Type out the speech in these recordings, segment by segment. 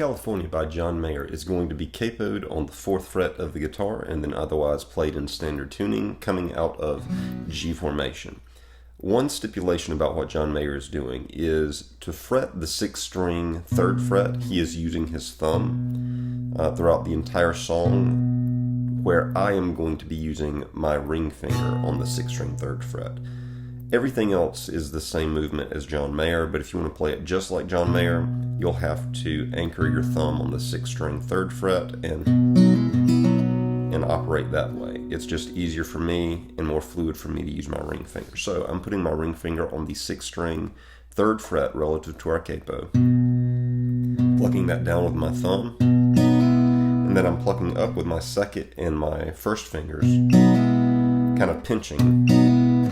California by John Mayer is going to be capoed on the 4th fret of the guitar and then otherwise played in standard tuning coming out of G formation. One stipulation about what John Mayer is doing is to fret the 6th string 3rd fret, he is using his thumb throughout the entire song, where I am going to be using my ring finger on the 6th string 3rd fret. Everything else is the same movement as John Mayer, but if you want to play it just like John Mayer, you'll have to anchor your thumb on the 6th string 3rd fret and operate that way. It's just easier for me and more fluid for me to use my ring finger. So I'm putting my ring finger on the 6th string 3rd fret relative to our capo, plucking that down with my thumb, and then I'm plucking up with my 2nd and my 1st fingers, kind of pinching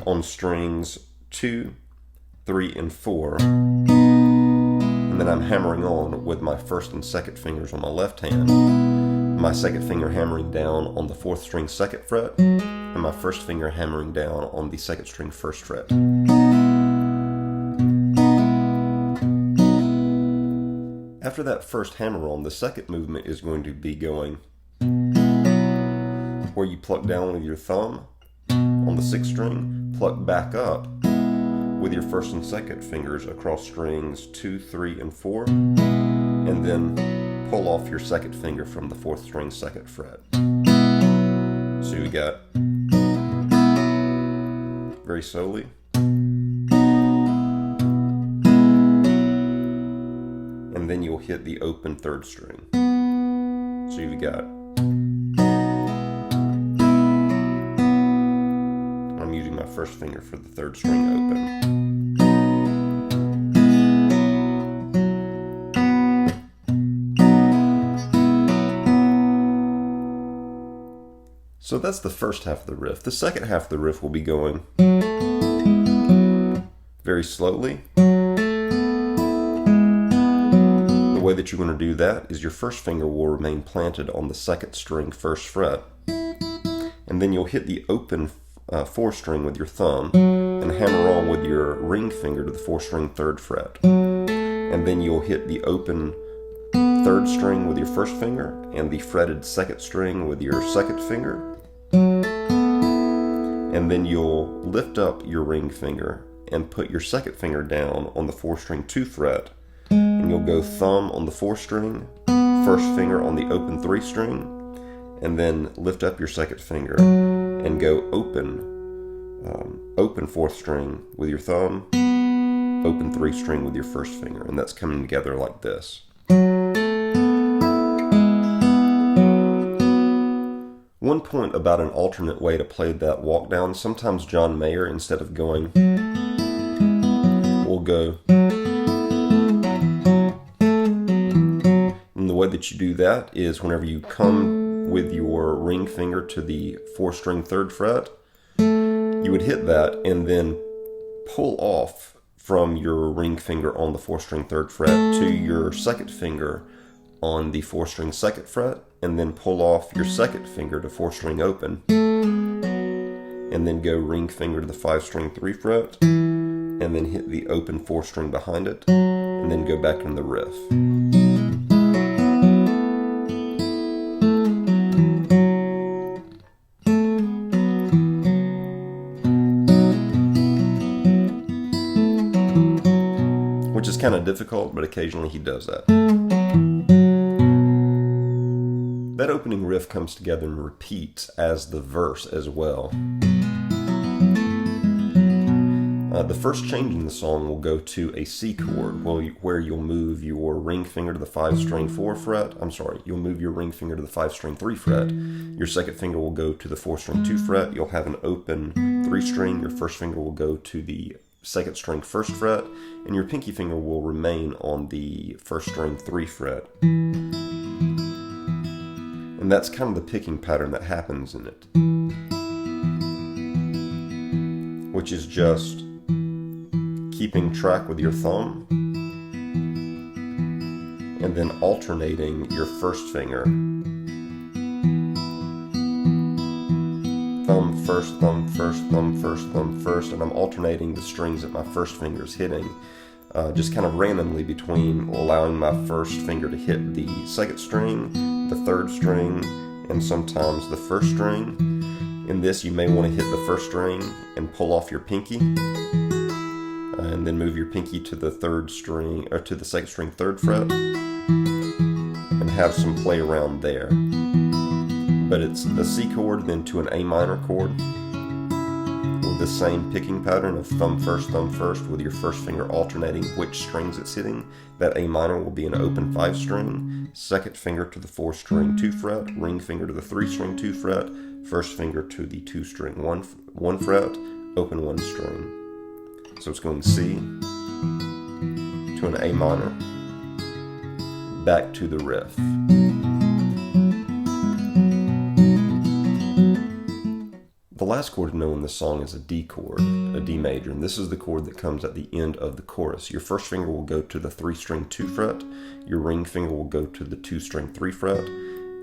on strings 2, 3, and 4, and then I'm hammering on with my 1st and 2nd fingers on my left hand, my 2nd finger hammering down on the 4th string 2nd fret, and my 1st finger hammering down on the 2nd string 1st fret. After that first hammer on, the 2nd movement is going to be going where you pluck down with your thumb on the 6th string, pluck back up with your 1st and 2nd fingers across strings 2, 3, and 4, and then pull off your 2nd finger from the 4th string 2nd fret. So you got very slowly, and then you'll hit the open 3rd string. So you've got, I'm using my 1st finger for the 3rd string open. So that's the first half of the riff. The second half of the riff will be going very slowly. The way that you're going to do that is your 1st finger will remain planted on the 2nd string 1st fret, and then you'll hit the open 4th string with your thumb and hammer on with your ring finger to the 4th string 3rd fret, and then you'll hit the open 3rd string with your 1st finger and the fretted 2nd string with your 2nd finger, and then you'll lift up your ring finger and put your 2nd finger down on the 4th string 2 fret, and you'll go thumb on the 4th string, 1st finger on the open 3 string, and then lift up your 2nd finger and go open 4th string with your thumb, open 3 string with your 1st finger, and that's coming together like this. One point about an alternate way to play that walk down, sometimes John Mayer, instead of going, will go. And the way that you do that is whenever you come with your ring finger to the 4th string 3rd fret, you would hit that and then pull off from your ring finger on the 4th string 3rd fret to your 2nd finger on the 4th string 2nd fret, and then pull off your 2nd finger to 4th string open, and then go ring finger to the 5th string 3 fret, and then hit the open 4th string behind it, and then go back in the riff. Which is kind of difficult, but occasionally he does that. That opening riff comes together and repeats as the verse as well. The first change in the song will go to a C chord, where you'll move your ring finger to the 5th string 4 fret. You'll move your ring finger to the 5th string 3 fret. Your 2nd finger will go to the 4th string 2 fret. You'll have an open 3 string. Your 1st finger will go to the 2nd string 1st fret, and your pinky finger will remain on the 1st string 3 fret. And that's kind of the picking pattern that happens in it, which is just keeping track with your thumb and then alternating your 1st finger. Thumb first, thumb first, thumb first, thumb first, and I'm alternating the strings that my 1st finger is hitting just kind of randomly between allowing my first finger to hit the second string, the third string, and sometimes the first string. In this, you may want to hit the first string and pull off your pinky, and then move your pinky to the third string, or to the second string, third fret, and have some play around there. But it's a C chord, then to an A minor chord, with the same picking pattern of thumb first, with your first finger alternating which strings it's hitting. That A minor will be an open 5 string, second finger to the 4 string 2 fret, ring finger to the 3 string 2 fret, first finger to the 2 string 1 fret, open 1 string. So it's going C to an A minor, back to the riff. The last chord to know in this song is a D chord, a D major, and this is the chord that comes at the end of the chorus. Your first finger will go to the 3 string 2 fret, your ring finger will go to the 2 string 3 fret,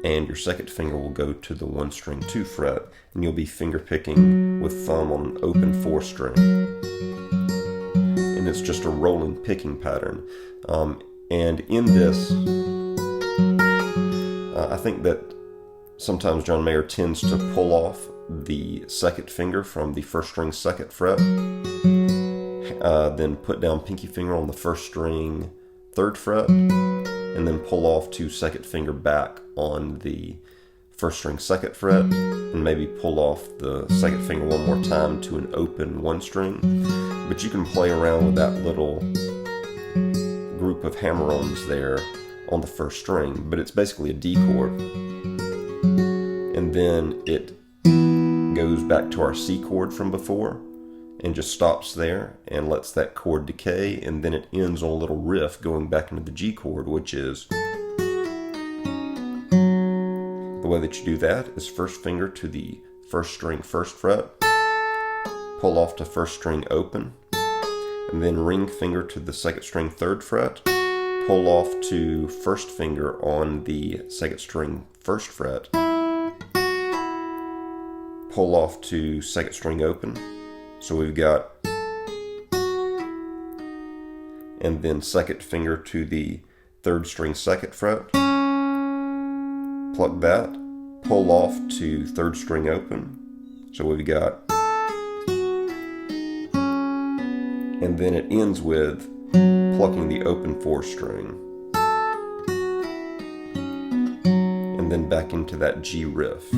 and your second finger will go to the 1 string 2 fret, and you'll be finger picking with thumb on an open 4 string. And it's just a rolling picking pattern. And in this, I think that sometimes John Mayer tends to pull off the second finger from the first string 2nd fret, then put down pinky finger on the first string 3rd fret, and then pull off 2 second finger back on the first string 2nd fret, and maybe pull off the second finger one more time to an open 1 string. But you can play around with that little group of hammer-ons there on the first string, but it's basically a D chord. And then it goes back to our C chord from before and just stops there and lets that chord decay, and then it ends on a little riff going back into the G chord, which is, the way that you do that is first finger to the first string 1st fret, pull off to first string open, and then ring finger to the second string 3rd fret, pull off to first finger on the second string 1st fret, pull off to second string open. So we've got, and then second finger to the 3rd string 2nd fret, pluck that, pull off to 3rd string open. So we've got, and then it ends with plucking the open 4 string, and then back into that G riff.